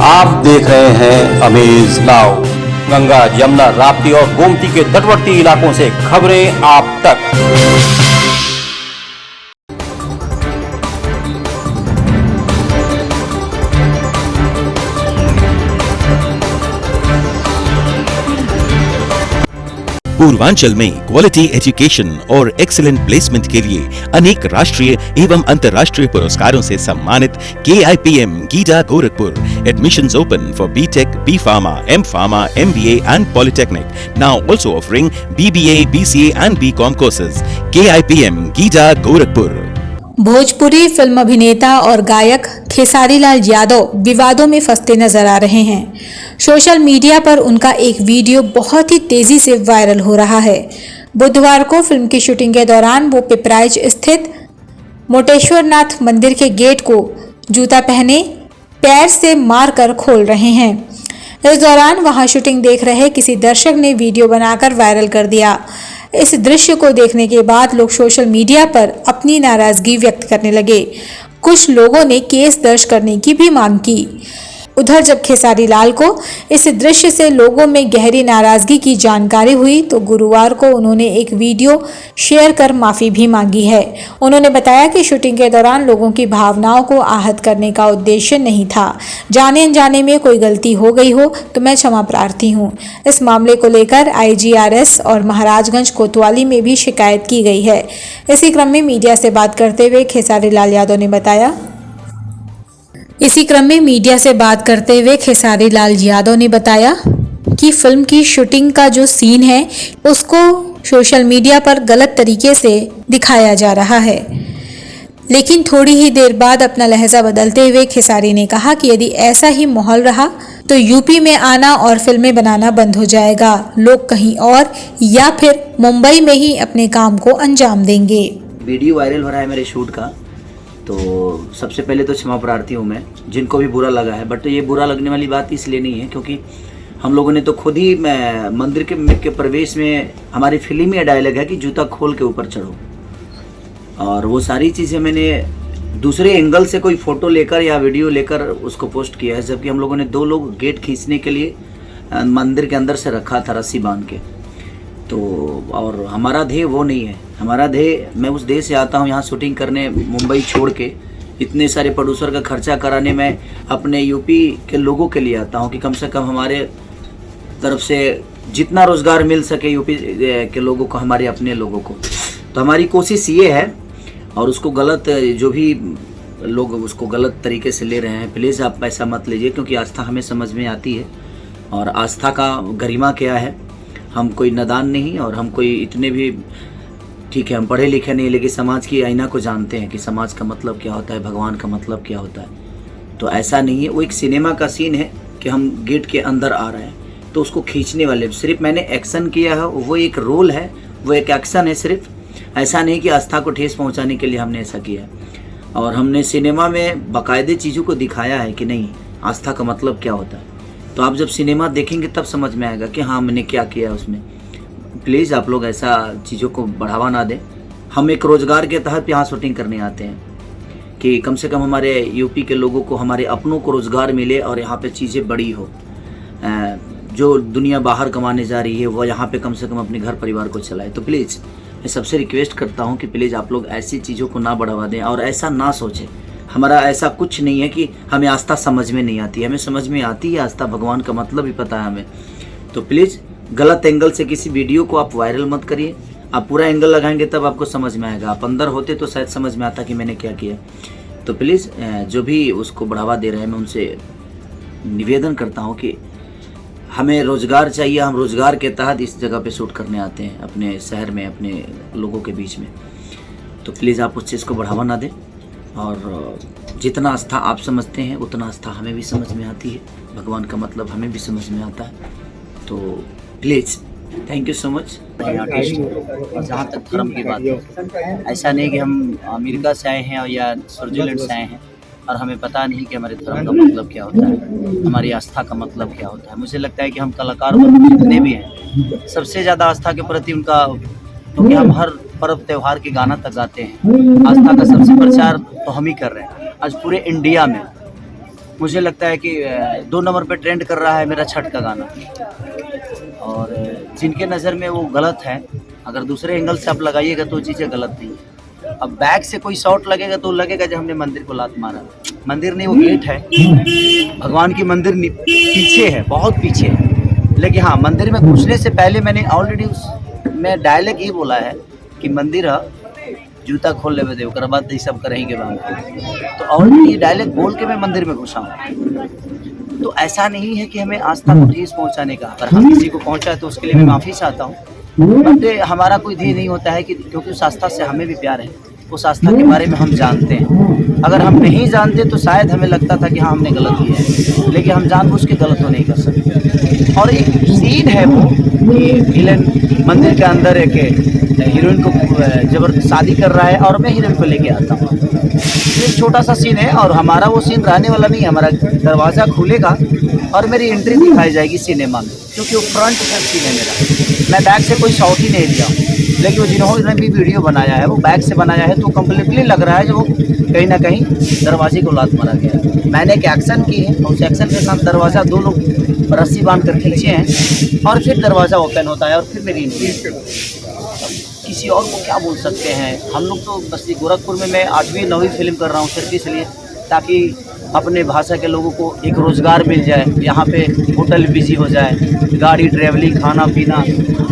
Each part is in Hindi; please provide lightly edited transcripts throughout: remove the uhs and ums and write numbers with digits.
आप देख रहे हैं अमेज नाउ। गंगा, यमुना, राप्ती और गोमती के तटवर्ती इलाकों से खबरें आप तक। पूर्वांचल में क्वालिटी एजुकेशन और एक्सीलेंट प्लेसमेंट के लिए अनेक राष्ट्रीय एवं अंतर्राष्ट्रीय पुरस्कारों से सम्मानित KIPM GIDA Gorakhpur. Admissions open for BTech, B Pharma, M Pharma, MBA and Polytechnic. Now also offering BBA, BCA and BCom courses. KIPM GIDA Gorakhpur. Bhojpuri film अभिनेता और गायक खेसारी लाल यादव विवादों में फंसते नजर आ रहे हैं। सोशल मीडिया पर उनका एक वीडियो बहुत ही तेजी से वायरल हो रहा है। बुधवार को फिल्म की शूटिंग के दौरान वो पिपराइच स्थित मोटेश्वरनाथ मंदिर के गेट को जूता पहने पैर से मारकर खोल रहे हैं। इस दौरान वहां शूटिंग देख रहे किसी दर्शक ने वीडियो बनाकर वायरल कर दिया। इस दृश्य को देखने के बाद लोग सोशल मीडिया पर अपनी नाराजगी व्यक्त करने लगे। कुछ लोगों ने केस दर्ज करने की भी मांग की। उधर जब खेसारी लाल को इस दृश्य से लोगों में गहरी नाराजगी की जानकारी हुई तो गुरुवार को उन्होंने एक वीडियो शेयर कर माफी भी मांगी है। उन्होंने बताया कि शूटिंग के दौरान लोगों की भावनाओं को आहत करने का उद्देश्य नहीं था। जाने अनजाने में कोई गलती हो गई हो तो मैं क्षमा प्रार्थी हूँ। इस मामले को लेकर IGRS और महाराजगंज कोतवाली में भी शिकायत की गई है। इसी क्रम में मीडिया से बात करते हुए खेसारी लाल यादव ने बताया कि फिल्म की शूटिंग का जो सीन है उसको सोशल मीडिया पर गलत तरीके से दिखाया जा रहा है। लेकिन थोड़ी ही देर बाद अपना लहजा बदलते हुए खेसारी ने कहा कि यदि ऐसा ही माहौल रहा तो यूपी में आना और फिल्में बनाना बंद हो जाएगा। लोग कहीं और या फिर मुंबई में ही अपने काम को अंजाम देंगे। वीडियो वायरल हो रहा है मेरे शूट का, तो सबसे पहले तो क्षमा प्रार्थी हूँ मैं जिनको भी बुरा लगा है। बट ये बुरा लगने वाली बात इसलिए नहीं है क्योंकि हम लोगों ने तो खुद ही मंदिर के प्रवेश में हमारी फिल्म में डायलॉग है कि जूता खोल के ऊपर चढ़ो, और वो सारी चीज़ें मैंने दूसरे एंगल से कोई फ़ोटो लेकर या वीडियो लेकर उसको पोस्ट किया है। जबकि हम लोगों ने 2 लोग गेट खींचने के लिए मंदिर के अंदर से रखा था रस्सी बांध के। तो और हमारा ध्येय वो नहीं है। हमारा ध्येय, मैं उस देश से आता हूँ यहाँ शूटिंग करने, मुंबई छोड़ के इतने सारे प्रोड्यूसर का खर्चा कराने में अपने यूपी के लोगों के लिए आता हूँ कि कम से कम हमारे तरफ से जितना रोज़गार मिल सके यूपी के लोगों को, हमारे अपने लोगों को। तो हमारी कोशिश ये है, और उसको गलत जो भी लोग उसको गलत तरीके से ले रहे हैं, प्लीज़ आप ऐसा मत लीजिए क्योंकि आस्था हमें समझ में आती है और आस्था का गरिमा क्या है। हम कोई नादान नहीं और हम कोई इतने भी, ठीक है हम पढ़े लिखे नहीं, लेकिन समाज की आईना को जानते हैं कि समाज का मतलब क्या होता है, भगवान का मतलब क्या होता है। तो ऐसा नहीं है, वो एक सिनेमा का सीन है कि हम गेट के अंदर आ रहे हैं तो उसको खींचने वाले सिर्फ मैंने एक्शन किया है, वो एक रोल है, वो एक एक्शन है सिर्फ। ऐसा नहीं कि आस्था को ठेस पहुंचाने के लिए हमने ऐसा किया है। और हमने सिनेमा में बाकायदे चीज़ों को दिखाया है कि नहीं आस्था का मतलब क्या होता है। तो आप जब सिनेमा देखेंगे तब समझ में आएगा कि हाँ मैंने क्या किया है उसमें। प्लीज़ आप लोग ऐसा चीज़ों को बढ़ावा ना दें। हम एक रोज़गार के तहत यहाँ शूटिंग करने आते हैं कि कम से कम हमारे यूपी के लोगों को, हमारे अपनों को रोज़गार मिले और यहाँ पे चीज़ें बड़ी हो। जो दुनिया बाहर कमाने जा रही है वो यहाँ पे कम से कम अपने घर परिवार को चलाए। तो प्लीज़ मैं सबसे रिक्वेस्ट करता हूँ कि प्लीज़ आप लोग ऐसी चीज़ों को ना बढ़ावा दें और ऐसा ना सोचें। हमारा ऐसा कुछ नहीं है कि हमें आस्था समझ में नहीं आती है, हमें समझ में आती है आस्था, भगवान का मतलब भी पता है हमें। तो प्लीज़ गलत एंगल से किसी वीडियो को आप वायरल मत करिए। आप पूरा एंगल लगाएंगे तब आपको समझ में आएगा। आप अंदर होते तो शायद समझ में आता कि मैंने क्या किया। तो प्लीज़ जो भी उसको बढ़ावा दे रहे हैं मैं उनसे निवेदन करता हूँ कि हमें रोज़गार चाहिए। हम रोज़गार के तहत इस जगह पे शूट करने आते हैं अपने शहर में, अपने लोगों के बीच में। तो प्लीज़ आप उस चीज़ को बढ़ावा ना दें और जितना आस्था आप समझते हैं उतना आस्था हमें भी समझ में आती है, भगवान का मतलब हमें भी समझ में आता है। तो please thank you so much. और जहाँ तक धर्म की बात है, ऐसा नहीं कि हम अमेरिका से आए हैं या स्विट्जरलैंड से आए हैं और हमें पता नहीं कि हमारे धर्म का मतलब क्या होता है, हमारी आस्था का मतलब क्या होता है। मुझे लगता है कि हम कलाकार जितने भी हैं सबसे ज़्यादा आस्था के प्रति उनका, क्योंकि हम हर पर्व त्यौहार के गाना तक गाते हैं। आस्था का सबसे प्रचार तो हम ही कर रहे हैं। आज पूरे इंडिया में मुझे लगता है कि 2 नंबर पे ट्रेंड कर रहा है मेरा छठ का गाना। और जिनके नज़र में वो गलत है, अगर दूसरे एंगल से आप लगाइएगा तो चीज़ें गलत नहीं है। अब बैक से कोई शॉट लगेगा तो लगेगा जब हमने मंदिर को लात मारा। मंदिर नहीं, वो गेट है। भगवान की मंदिर पीछे है, बहुत पीछे है। लेकिन हाँ, मंदिर में घुसने से पहले मैंने ऑलरेडी मैं डायलॉग ये बोला है कि मंदिर है जूता खोल ले दे, ओकर बाद ये सब करेंगे हम। तो ऑलरेडी ये डायलॉग बोल के मैं मंदिर में घुसा हूँ। तो ऐसा नहीं है कि हमें आस्था को ठेस पहुँचाने का, अगर हम किसी को पहुँचा है तो उसके लिए मैं माफ़ी चाहता हूँ। बट हमारा कोई ध्येय नहीं होता है कि क्योंकि उस आस्था से हमें भी प्यार है, उस आस्था के बारे में हम जानते हैं। अगर हम नहीं जानते तो शायद हमें लगता था कि हाँ हमने गलत किया है, लेकिन हम जानबूझ के गलत तो नहीं कर सकते। और एक सीन है वो कि विलन मंदिर के अंदर एक हीरोइन को जबरदस्त शादी कर रहा है और मैं हीरोइन को लेके आता हूँ। एक छोटा सा सीन है और हमारा वो सीन रहने वाला नहीं है। हमारा दरवाज़ा खुलेगा और मेरी एंट्री दिखाई जाएगी सिनेमा में, क्योंकि वो फ्रंट का सीन है मेरा। मैं बैक से कोई शॉट ही नहीं लिया, लेकिन वो जिन्होंने भी वीडियो बनाया है वो बैक से बनाया है, तो कम्प्लीटली लग रहा है जो कहीं ना कहीं दरवाजे को लात मारा गया है। मैंने एक एक्शन की है, उस एक्शन के साथ दरवाज़ा 2 लोग रस्सी बांध कर खींचे हैं और फिर दरवाज़ा ओपन होता है और फिर मेरी एंट्री। किसी और को क्या बोल सकते हैं। हम लोग तो बस गोरखपुर में मैं 8वीं 9वीं फिल्म कर रहा हूँ सिर्फ इसलिए ताकि अपने भाषा के लोगों को एक रोज़गार मिल जाए। यहाँ पे होटल बिजी हो जाए, गाड़ी ट्रैवलिंग खाना पीना,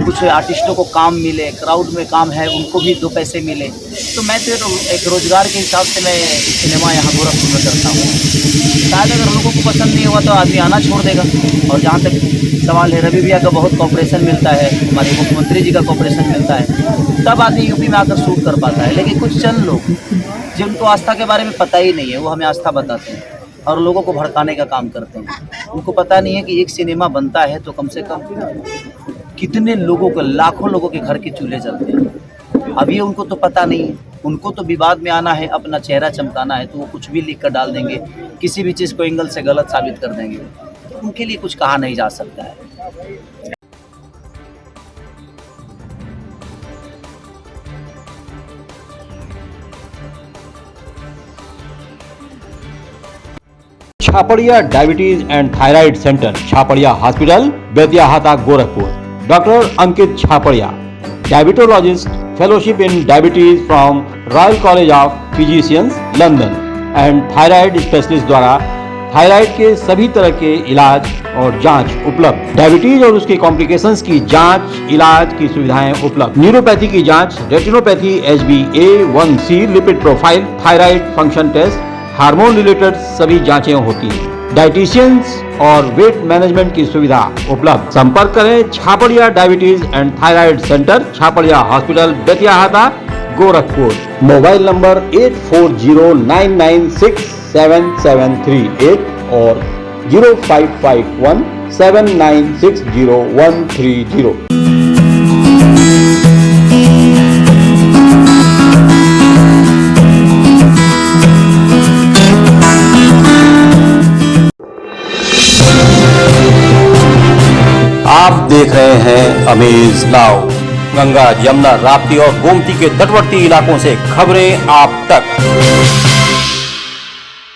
कुछ आर्टिस्टों को काम मिले, क्राउड में काम है उनको भी 2 पैसे मिले। तो मैं तो एक रोज़गार के हिसाब से मैं सिनेमा यहाँ गोरखपुर में करता हूँ। शायद अगर लोगों को पसंद नहीं हुआ तो आदमी आना छोड़ देगा। और जहाँ तक सवाल है, रवि भैया का बहुत कॉपरेशन मिलता है, हमारे मुख्यमंत्री जी का कॉपरेशन मिलता है, तब आदमी यूपी में आकर शूट कर पाता है। लेकिन कुछ चंद लोग जिनको आस्था के बारे में पता ही नहीं है, वो हमें आस्था बताते हैं और लोगों को भड़काने का काम करते हैं। उनको पता नहीं है कि एक सिनेमा बनता है तो कम से कम कितने लोगों को, लाखों लोगों के घर के चूल्हे जलते हैं। अब ये उनको तो पता नहीं है। उनको तो विवाद में आना है, अपना चेहरा चमकाना है, तो वो कुछ भी लिख कर डाल देंगे, किसी भी चीज़ को एंगल से गलत साबित कर देंगे। तो उनके लिए कुछ कहा नहीं जा सकता है। Chhapadia diabetes and thyroid centre, Chhapadia hospital, Betiahata, Gorakhpur. Doctor Ankit Chhapadia, diabetologist, fellowship in diabetes from Royal College of Physicians, London, and thyroid specialist द्वारा थायराइड के सभी तरह के इलाज और जांच उपलब्ध। डायबिटीज और उसके कॉम्प्लिकेशंस की जांच, इलाज की सुविधाएं उपलब्ध। न्यूरोपैथी की जांच, retinopathy, HbA1c lipid profile, thyroid function test, hormone related सभी जांचें होती हैं। डाइटिशियंस और वेट मैनेजमेंट की सुविधा उपलब्ध। संपर्क करें Chhapadia diabetes and thyroid centre, Chhapadia hospital, Betiahata, Gorakhpur. Mobile number 8409967738 और 05517960 आप देख रहे हैं अमेज नाउ। गंगा, यमुना, राप्ती और गोमती के तटवर्ती इलाकों से खबरें आप तक।